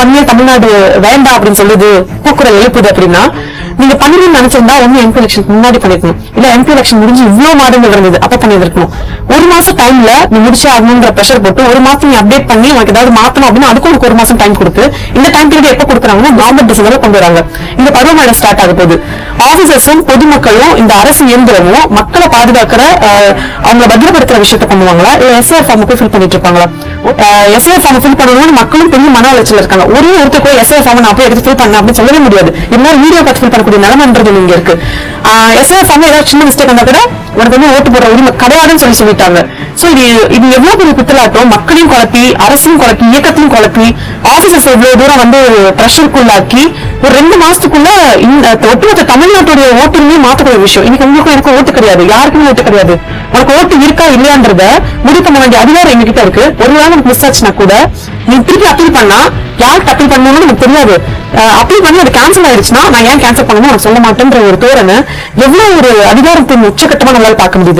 வன்மையா தமிழ்நாடு வேண்டாம் அப்படின்னு சொல்லுது, கூக்குரல் எழுப்புது அப்படின்னா, நீங்க பண்ணணும்னு நினைச்சிருந்தா ஒண்ணு எம்பி எலெக்ஷன் முன்னாடி பண்ணிருக்கணும், இல்ல எம்பி எலெக்ஷன் முடிஞ்சு இவ்வளவு மாதங்கள் இருந்தது அப்ப பண்ணிருக்கணும். ஒரு மாசம் டைம்ல நீ முடிச்சே ஆகணுங்கிற பிரஷர் போட்டு ஒரு மாசம் நீ அப்டேட் பண்ணி உனக்கு ஏதாவது மாத்தணும் அப்படின்னா அதுக்கு உனக்கு ஒரு மாசம் டைம் கொடுத்து, இந்த டைம் பீரியட் எப்ப கொடுக்குறாங்கன்னா கவர்மெண்ட் டிசம்பர்ல கொண்டு வராங்க. இந்த பருவமழை ஸ்டார்ட் ஆக போகுது. ஆபீசர்ஸும் பொதுமக்களும் இந்த அரசு இயந்திரமும் மக்களை பாதுகாக்கிற அவங்க பத்திரப்படுத்துற விஷயத்த பண்ணுவாங்களா, இல்ல எஸ்ஐஆர் ஃபார்ம் போய் ஃபில் பண்ணிட்டு இருப்பாங்களா? எஸ்ஐஆர் ஃபார்ம் ஃபில் பண்ணணும்னு மக்களும் பெரிய மன உளைச்சல் இருக்காங்க. ஒருத்தர் போய் எஸ்ஐஆர் ஃபார்ம் நான் போய் எடுத்து ஃபில் பண்ண அப்படின்னு சொல்லவே முடியாது. இருந்தாலும் வீடியோ பார்த்து ஃபில் பண்ணக்கூடிய நிலைமைன்றது இங்க இருக்கு. எஸ்ஐஆர் ஃபார்ம் ஏதாவது சின்ன மிஸ்டேக் வந்தா கூட உனக்கு வந்து ஓட்டு போடுற உரிமை கிடையாதுன்னு சொல்லிட்டாங்க. சோ இது எவ்வளவு பெரிய குத்தலாட்டம், மக்களையும் குழப்பி, அரசையும் குழப்பி, இயக்கத்தையும் குழப்பி, ஆபீசர்ஸ் எவ்வளவு தூரம் வந்து பிரஷருக்குள்ளாக்கி ஒரு 2 மாசத்துக்குள்ள ஒட்டுமொத்த தமிழ்நாட்டுடைய ஓட்டுரிமையை மாத்தக்கூடிய விஷயம். இன்னைக்கு உங்களுக்கு எனக்கு ஓட்டு கிடையாது, யாருக்குமே ஓட்டு கிடையாது. உனக்கு ஓட்டு இருக்கா இல்லையான்றத முடிவு பண்ண வேண்டிய அதிகாரம் எங்ககிட்ட இருக்கு. ஒரு நாள் நமக்கு மிஸ் ஆச்சுன்னா கூட நீ திருப்பி அப்பீல் பண்ணா யாருக்கு அப்பீல் பண்ணணும்னு எனக்கு தெரியாது. அப்பீல் பண்ணி அது கேன்சல் ஆயிடுச்சுன்னா நான் ஏன் கேன்சல் பண்ணணும்னு நான் சொல்ல மாட்டேன்ற ஒரு தோரணை எவ்வளவு ஒரு அதிகாரத்தின் உச்சகட்டமா நம்மளால பார்க்க முடியுது.